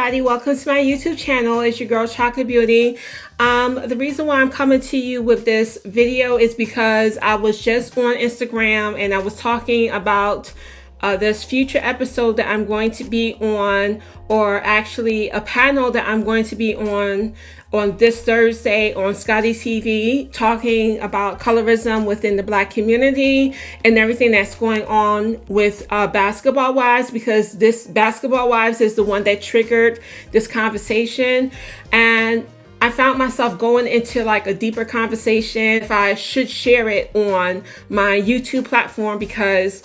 everybody, welcome to my YouTube channel. It's your girl Chocolate Beauty. The reason why I'm coming to you with this video is because I was just on Instagram and I was talking about this future episode that I'm going to be on, or actually a panel that I'm going to be on this Thursday on Scotty TV, talking about colorism within the Black community and everything that's going on with Basketball Wives, because this Basketball Wives is the one that triggered this conversation. And I found myself going into like a deeper conversation if I should share it on my YouTube platform, because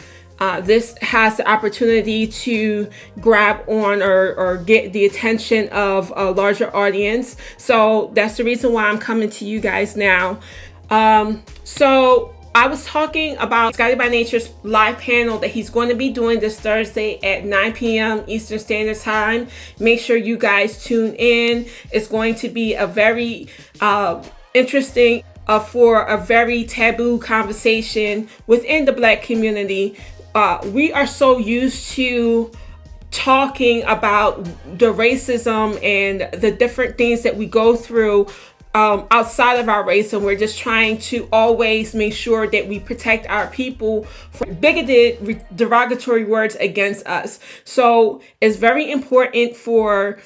this has the opportunity to grab on or get the attention of a larger audience. So that's the reason why I'm coming to you guys now. So I was talking about Scotty by Nature's live panel that he's going to be doing this Thursday at 9 p.m. Eastern Standard Time. Make sure you guys tune in. It's going to be a very interesting for a very taboo conversation within the Black community. We are so used to talking about the racism and the different things that we go through outside of our race, and we're just trying to always make sure that we protect our people from bigoted, derogatory words against us. So it's very important for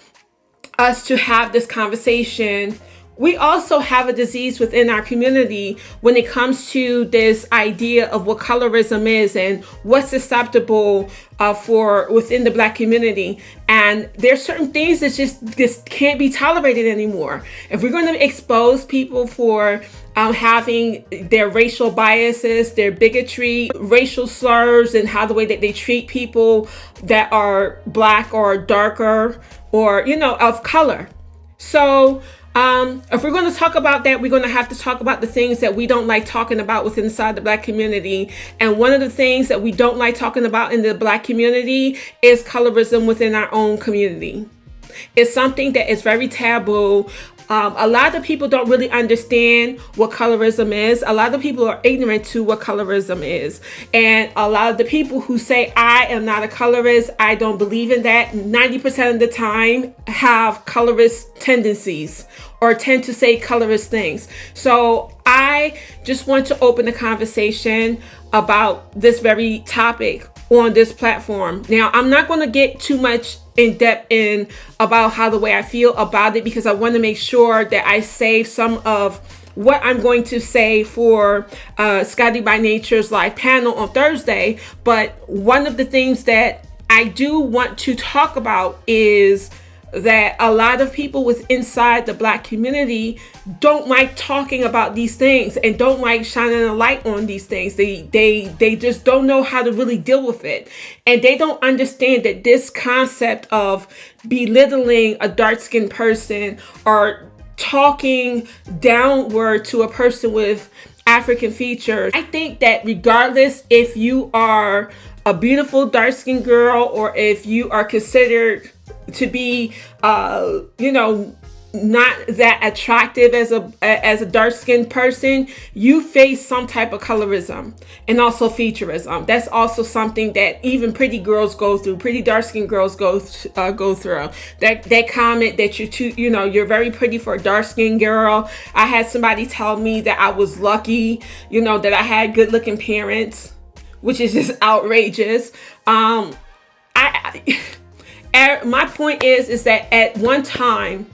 us to have this conversation. We also have a disease within our community when it comes to this idea of what colorism is and what's acceptable for within the Black community. And there's certain things that just can't be tolerated anymore. If we're going to expose people for having their racial biases, their bigotry, racial slurs, and how the way that they treat people that are Black or darker or, of color. So if we're going to talk about that, we're going to have to talk about the things that we don't like talking about within inside the Black community. And one of the things that we don't like talking about in the Black community is colorism within our own community. It's something that is very taboo. A lot of people don't really understand what colorism is. A lot of people are ignorant to what colorism is. And a lot of the people who say, I am not a colorist, I don't believe in that, 90% of the time have colorist tendencies or tend to say colorist things. So I just want to open a conversation about this very topic on this platform. Now, I'm not going to get too much in depth in about how the way I feel about it, because I want to make sure that I save some of what I'm going to say for Scotty by Nature's live panel on Thursday. But one of the things that I do want to talk about is that a lot of people with inside the Black community don't like talking about these things and don't like shining a light on these things. They just don't know how to really deal with it. And they don't understand that this concept of belittling a dark-skinned person or talking downward to a person with African features, I think that regardless if you are a beautiful dark-skinned girl or if you are considered to be not that attractive as a dark-skinned person, you face some type of colorism and also featureism. That's also something that even pretty girls go through. Pretty dark-skinned girls go through. That comment that you're very pretty for a dark-skinned girl. I had somebody tell me that I was lucky, that I had good-looking parents, which is just outrageous. My point is that at one time,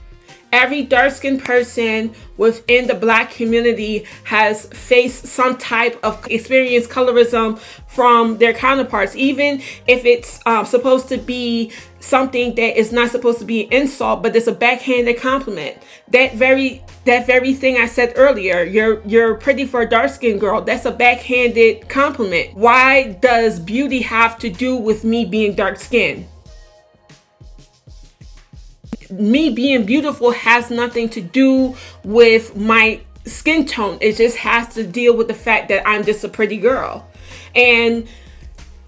every dark-skinned person within the Black community has faced some type of experience colorism from their counterparts, even if it's supposed to be something that is not supposed to be an insult, but it's a backhanded compliment. That very thing I said earlier, you're pretty for a dark-skinned girl, that's a backhanded compliment. Why does beauty have to do with me being dark-skinned? Me being beautiful has nothing to do with my skin tone. It just has to deal with the fact that I'm just a pretty girl. And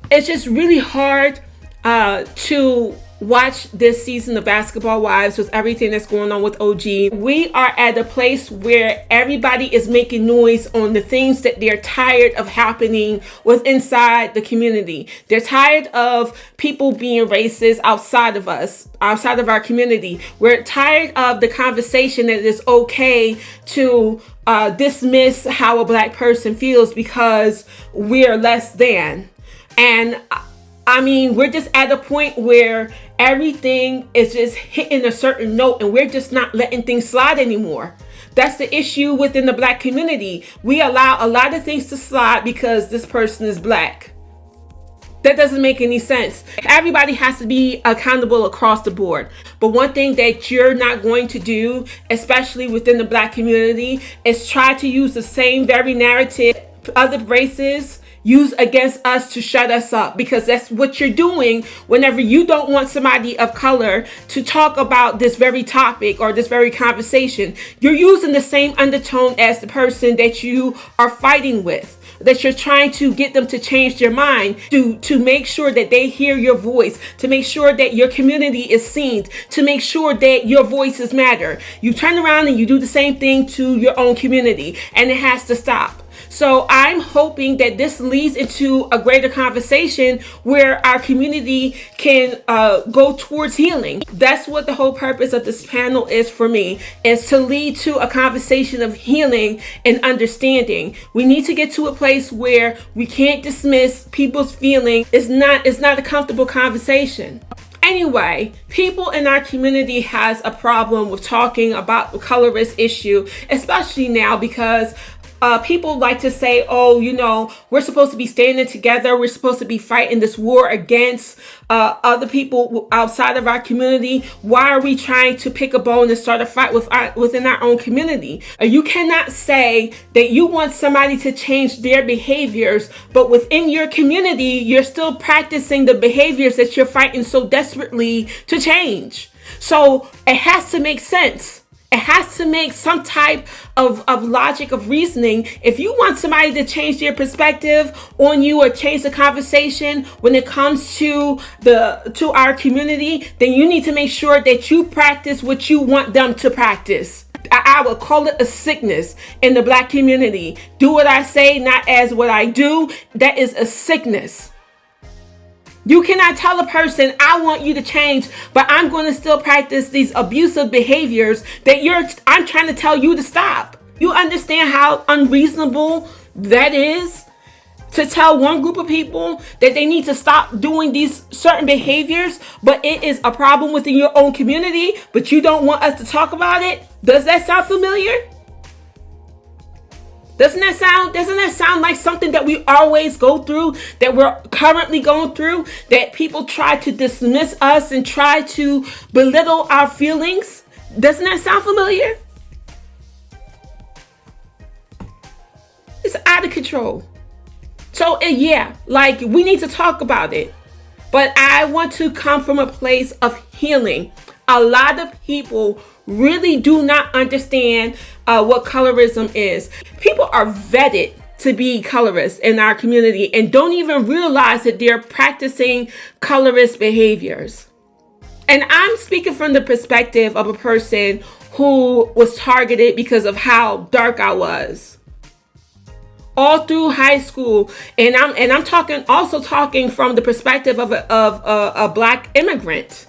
it's just really hard to watch this season of Basketball Wives with everything that's going on with OG. We are at a place where everybody is making noise on the things that they're tired of happening with inside the community. They're tired of people being racist outside of us, outside of our community. We're tired of the conversation that it's okay to dismiss how a black person feels because we're less than. And I mean, we're just at a point where everything is just hitting a certain note and we're just not letting things slide anymore. That's the issue within the black community. We allow a lot of things to slide because this person is black. That doesn't make any sense. Everybody has to be accountable across the board. But one thing that you're not going to do, especially within the black community, is try to use the same very narrative other races use against us to shut us up, because that's what you're doing whenever you don't want somebody of color to talk about this very topic or this very conversation. You're using the same undertone as the person that you are fighting with, that you're trying to get them to change their mind, to make sure that they hear your voice, to make sure that your community is seen, to make sure that your voices matter. You turn around and you do the same thing to your own community, and it has to stop. So I'm hoping that this leads into a greater conversation where our community can go towards healing. That's what the whole purpose of this panel is for me, is to lead to a conversation of healing and understanding. We need to get to a place where we can't dismiss people's feelings. It's not a comfortable conversation. Anyway, people in our community has a problem with talking about the colorist issue, especially now because people like to say, oh, you know, we're supposed to be standing together. We're supposed to be fighting this war against other people outside of our community. Why are we trying to pick a bone and start a fight within our own community? You cannot say that you want somebody to change their behaviors, but within your community, you're still practicing the behaviors that you're fighting so desperately to change. So it has to make sense. It has to make some type of logic, of reasoning. If you want somebody to change their perspective on you or change the conversation when it comes to our community, then you need to make sure that you practice what you want them to practice. I would call it a sickness in the black community. Do what I say, not as what I do. That is a sickness. You cannot tell a person, I want you to change, but I'm going to still practice these abusive behaviors that I'm trying to tell you to stop. You understand how unreasonable that is? To tell one group of people that they need to stop doing these certain behaviors, but it is a problem within your own community, but you don't want us to talk about it? Does that sound familiar? Doesn't that sound like something that we always go through, that we're currently going through, that people try to dismiss us and try to belittle our feelings? Doesn't that sound familiar? It's out of control. So yeah, like, we need to talk about it. But I want to come from a place of healing. A lot of people really do not understand what colorism is. People are vetted to be colorists in our community and don't even realize that they're practicing colorist behaviors. And I'm speaking from the perspective of a person who was targeted because of how dark I was all through high school, and I'm talking from the perspective of a black immigrant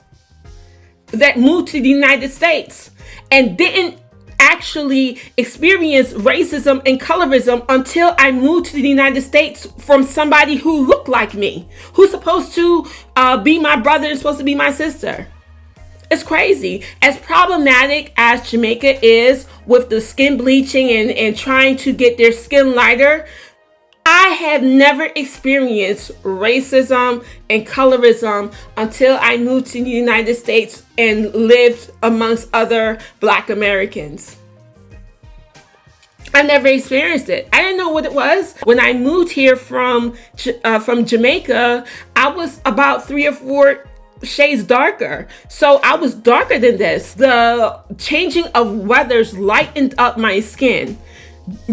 that moved to the United States and didn't actually experience racism and colorism until I moved to the United States from somebody who looked like me, who's supposed to be my brother and supposed to be my sister. It's crazy. As problematic as Jamaica is with the skin bleaching and trying to get their skin lighter, I have never experienced racism and colorism until I moved to the United States and lived amongst other Black Americans. I never experienced it. I didn't know what it was. When I moved here from Jamaica, I was about 3 or 4 shades darker. So I was darker than this. The changing of weathers lightened up my skin.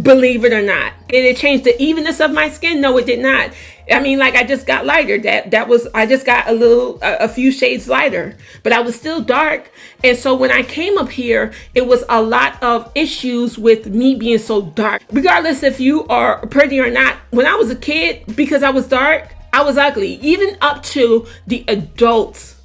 believe it or not. Did it change the evenness of my skin? No, it did not. I mean, like, I just got lighter. I just got a few shades lighter, but I was still dark. And so when I came up here, it was a lot of issues with me being so dark. Regardless if you are pretty or not, when I was a kid, because I was dark, I was ugly. Even up to the adults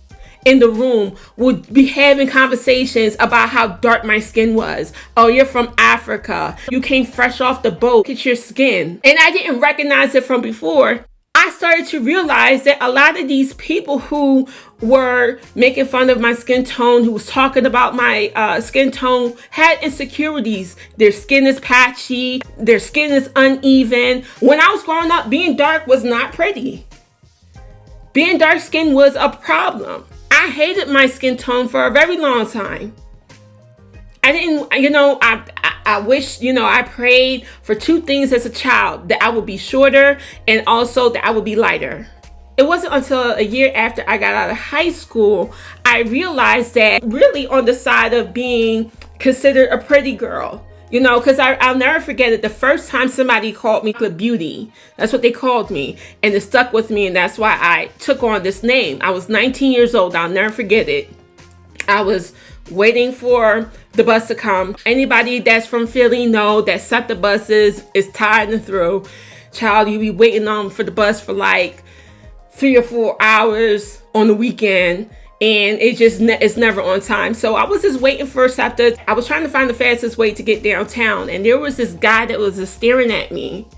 in the room would be having conversations about how dark my skin was. Oh, you're from Africa. You came fresh off the boat. Look at your skin. And I didn't recognize it from before. I started to realize that a lot of these people who were making fun of my skin tone, who was talking about my skin tone, had insecurities. Their skin is patchy. Their skin is uneven. When I was growing up, being dark was not pretty. Being dark skinned was a problem. I hated my skin tone for a very long time. I didn't, I wish, I prayed for two things as a child: that I would be shorter and also that I would be lighter. It wasn't until a year after I got out of high school, I realized that really on the side of being considered a pretty girl. Because I'll never forget it. The first time somebody called me the beauty, that's what they called me. And it stuck with me. And that's why I took on this name. I was 19 years old. I'll never forget it. I was waiting for the bus to come. Anybody that's from Philly know that set the buses is tired and through. Child, you be waiting on for the bus for like 3 or 4 hours on the weekend. And it's never on time. So I was just waiting for SEPTA. I was trying to find the fastest way to get downtown. And there was this guy that was just staring at me.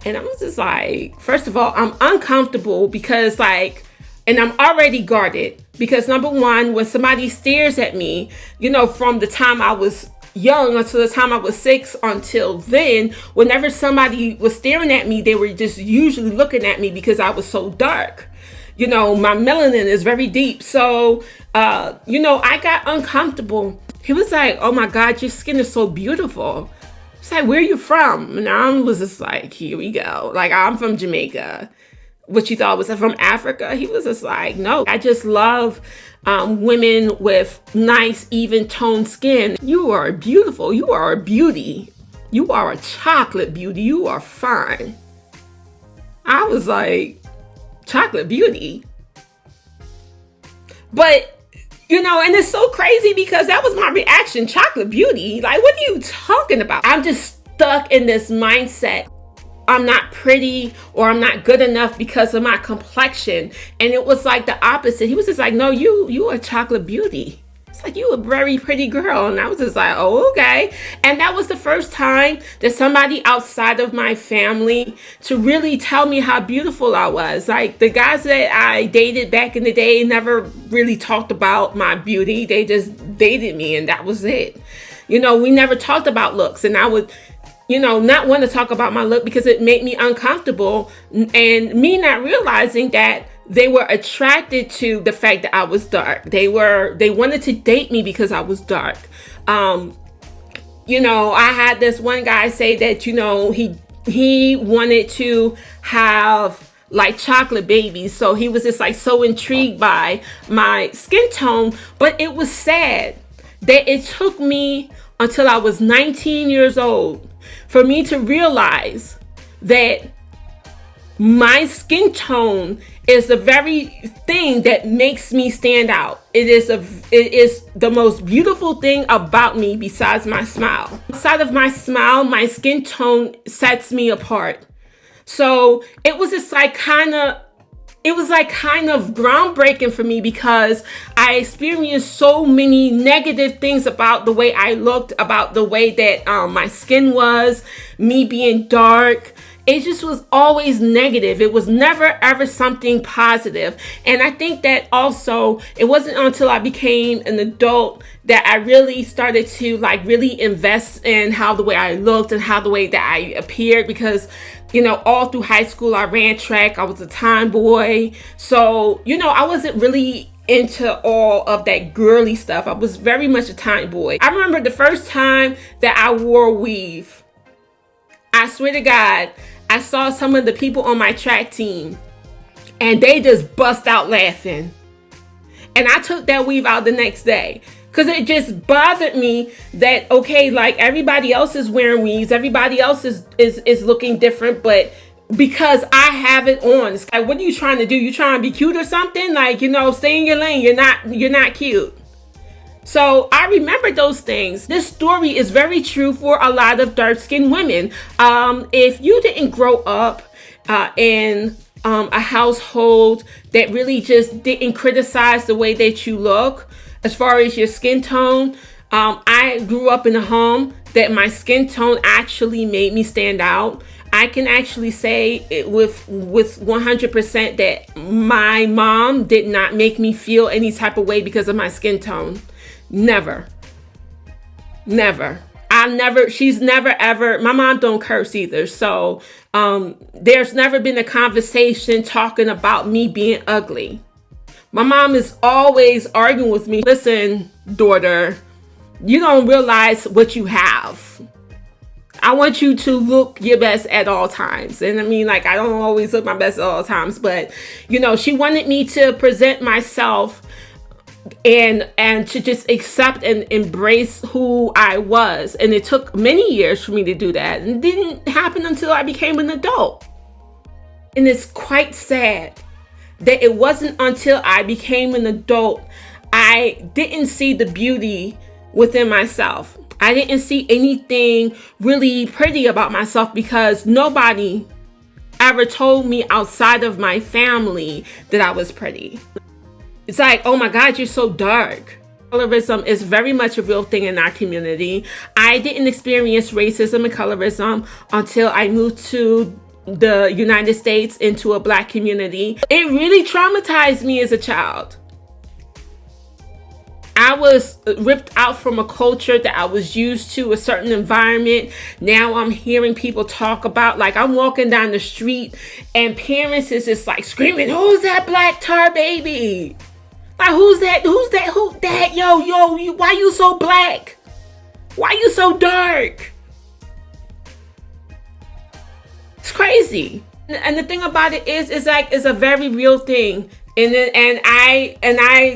And I was just like, first of all, I'm uncomfortable because and I'm already guarded. Because number one, when somebody stares at me, from the time I was young until the time I was 6 until then, whenever somebody was staring at me, they were just usually looking at me because I was so dark. My melanin is very deep. So, I got uncomfortable. He was like, oh my God, your skin is so beautiful. It's like, where are you from? And I was just like, here we go. Like, I'm from Jamaica. What you thought was from Africa? He was just like, no, I just love women with nice, even toned skin. You are beautiful. You are a beauty. You are a chocolate beauty. You are fine. I was like, chocolate beauty. But and it's so crazy because that was my reaction. Chocolate beauty? Like, what are you talking about? I'm just stuck in this mindset. I'm not pretty or I'm not good enough because of my complexion. And it was like the opposite. He was just like, no, you are chocolate beauty. It's like, you a very pretty girl. And I was just like, oh, okay. And that was the first time that somebody outside of my family to really tell me how beautiful I was. Like, the guys that I dated back in the day never really talked about my beauty. They just dated me and that was it. We never talked about looks. And I would, not want to talk about my look because it made me uncomfortable. And me not realizing that they were attracted to the fact that I was dark. They wanted to date me because I was dark. I had this one guy say that, he wanted to have like chocolate babies. So he was just like so intrigued by my skin tone. But it was sad that it took me until I was 19 years old for me to realize that my skin tone is the very thing that makes me stand out. It is the most beautiful thing about me besides my smile. Outside of my smile, my skin tone sets me apart. So it was just like kind of groundbreaking for me because I experienced so many negative things about the way I looked, about the way that my skin was, me being dark. It just was always negative. It was never ever something positive. And I think that also it wasn't until I became an adult that I really started to really invest in how the way I looked and how the way that I appeared, because all through high school I ran track. I was a tomboy. So, I wasn't really into all of that girly stuff. I was very much a tomboy. I remember the first time that I wore a weave. I swear to God, I saw some of the people on my track team and they just bust out laughing. And I took that weave out the next day. Because it just bothered me that, okay, like everybody else is wearing weaves, everybody else is looking different, but because I have it on, it's like, what are you trying to do? You trying to be cute or something? Like, stay in your lane. You're not cute. So I remember those things. This story is very true for a lot of dark-skinned women. If you didn't grow up in a household that really just didn't criticize the way that you look, as far as your skin tone, I grew up in a home that my skin tone actually made me stand out. I can actually say it with 100% that my mom did not make me feel any type of way because of my skin tone. Never. She's never ever, my mom don't curse either. So there's never been a conversation talking about me being ugly. My mom is always arguing with me. Listen, daughter, you don't realize what you have. I want you to look your best at all times. And I mean, like, I don't always look my best at all times, but she wanted me to present myself and to just accept and embrace who I was. And it took many years for me to do that. And it didn't happen until I became an adult. And it's quite sad that it wasn't until I became an adult I didn't see the beauty within myself. I didn't see anything really pretty about myself because nobody ever told me outside of my family that I was pretty. It's like, oh my God, you're so dark. Colorism is very much a real thing in our community. I didn't experience racism and colorism until I moved to the United States into a Black community. It really traumatized me as a child. I was ripped out from a culture that I was used to, a certain environment. Now I'm hearing people talk about, like, I'm walking down the street and parents is just like screaming, who's that black tar baby? Like, who's that? Yo, why you so black? Why you so dark? It's crazy. And the thing about it is like, it's a very real thing. And I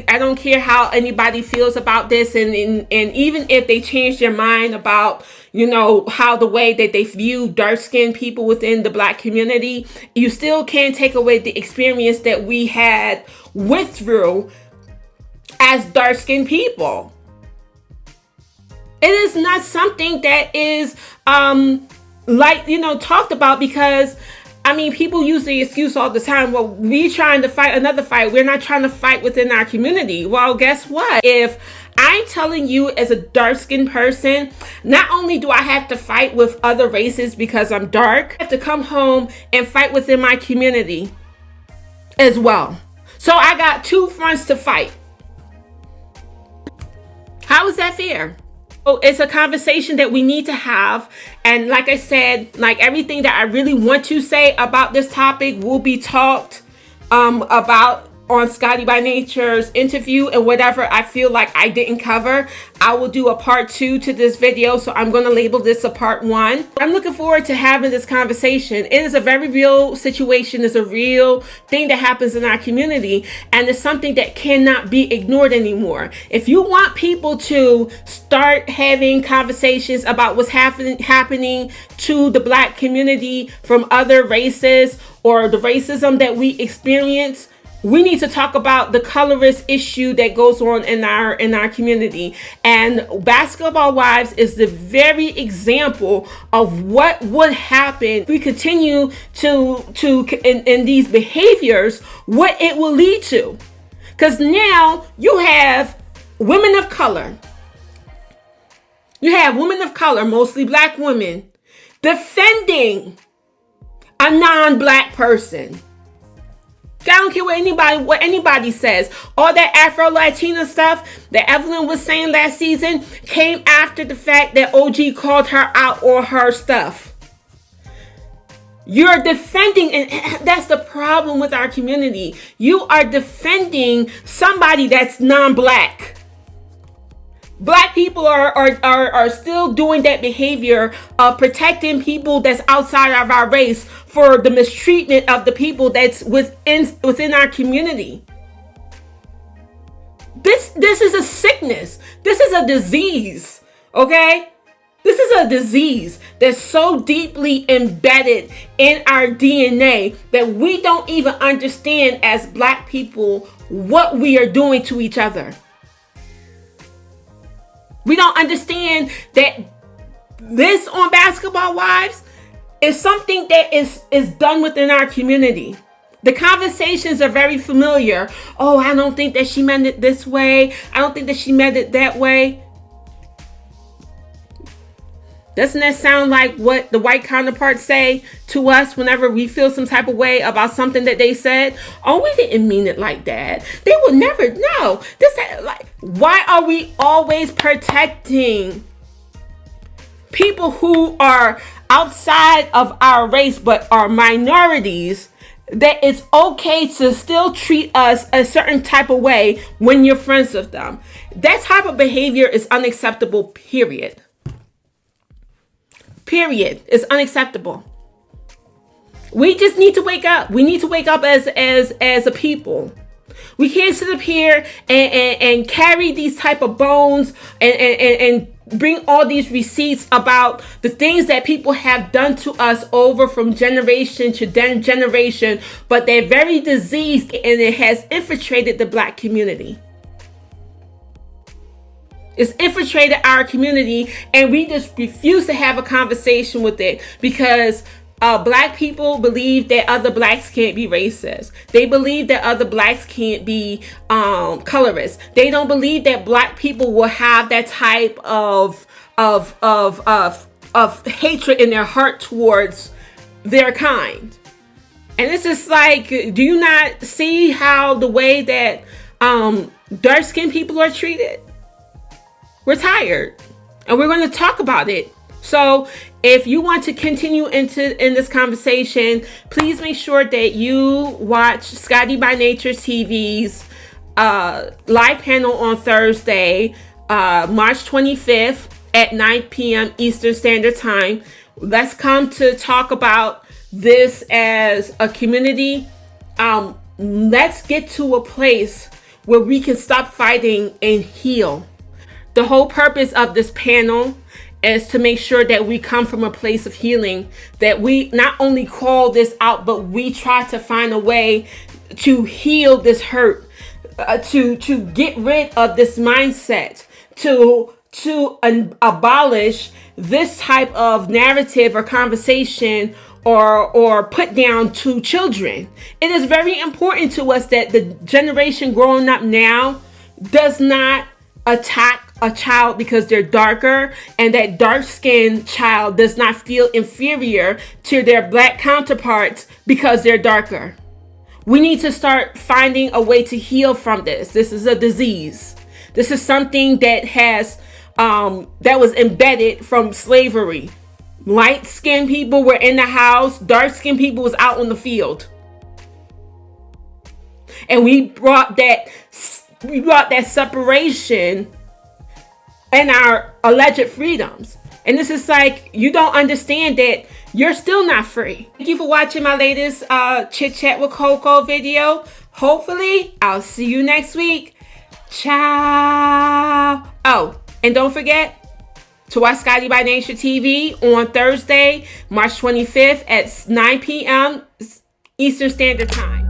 don't care how anybody feels about this, and even if they change their mind about how the way that they view dark-skinned people within the Black community, you still can't take away the experience that we went through as dark-skinned people. It is not something that is talked about, because I mean, people use the excuse all the time, well, we trying to fight another fight. We're not trying to fight within our community. Well, guess what? If I'm telling you as a dark-skinned person, not only do I have to fight with other races because I'm dark, I have to come home and fight within my community as well. So I got two fronts to fight. How is that fair? So it's a conversation that we need to have. And like I said, like everything that I really want to say about this topic will be talked about on Scotty by Nature's interview, and whatever I feel like I didn't cover, I will do a part 2 to this video. So I'm going to label this a part 1. I'm looking forward to having this conversation. It is a very real situation. It's a real thing that happens in our community, and it's something that cannot be ignored anymore. If you want people to start having conversations about what's happening to the Black community from other races, or the racism that we experience, we need to talk about the colorist issue that goes on in our community. And Basketball Wives is the very example of what would happen if we continue in these behaviors, what it will lead to. Because now you have women of color. You have women of color, mostly Black women, defending a non-Black person. I don't care what anybody says. All that Afro-Latina stuff that Evelyn was saying last season came after the fact that OG called her out on her stuff. You're defending, and that's the problem with our community. You are defending somebody that's non-Black. Black people are still doing that behavior of protecting people that's outside of our race for the mistreatment of the people that's within our community. This is a sickness. This is a disease, okay? This is a disease that's so deeply embedded in our DNA that we don't even understand as Black people what we are doing to each other. We don't understand that this on Basketball Wives is something that is done within our community. The conversations are very familiar. Oh, I don't think that she meant it this way. I don't think that she meant it that way. Doesn't that sound like what the white counterparts say to us whenever we feel some type of way about something that they said? Oh, we didn't mean it like that. They would never know. Why are we always protecting people who are outside of our race but are minorities? That it's okay to still treat us a certain type of way when you're friends with them. That type of behavior is unacceptable, period. Period. It's unacceptable. We just need to wake up. We need to wake up as a people. We can't sit up here and carry these type of bones and bring all these receipts about the things that people have done to us over from generation to generation, but they're very diseased and it has infiltrated the Black community. It's infiltrated our community, and we just refuse to have a conversation with it because Black people believe that other Blacks can't be racist. They believe that other Blacks can't be colorist. They don't believe that Black people will have that type of hatred in their heart towards their kind. And it's just like, do you not see how the way that dark-skinned people are treated? We're tired, and we're going to talk about it. So if you want to continue in this conversation, please make sure that you watch Scotty by Nature TV's live panel on Thursday, March 25th at 9 p.m. Eastern Standard Time. Let's come to talk about this as a community. Let's get to a place where we can stop fighting and heal. The whole purpose of this panel is to make sure that we come from a place of healing, that we not only call this out, but we try to find a way to heal this hurt, to get rid of this mindset, to abolish this type of narrative or conversation or put down to children. It is very important to us that the generation growing up now does not attack a child because they're darker, and that dark-skinned child does not feel inferior to their Black counterparts because they're darker. We need to start finding a way to heal from this. This is a disease. This is something that has that was embedded from slavery. Light-skinned people were in the house, dark-skinned people was out on the field. And we brought that separation and our alleged freedoms. And this is like, you don't understand that you're still not free. Thank you for watching my latest Chit Chat with Coco video. Hopefully, I'll see you next week. Ciao. Oh, and don't forget to watch Scotty by Nature TV on Thursday, March 25th at 9 p.m. Eastern Standard Time.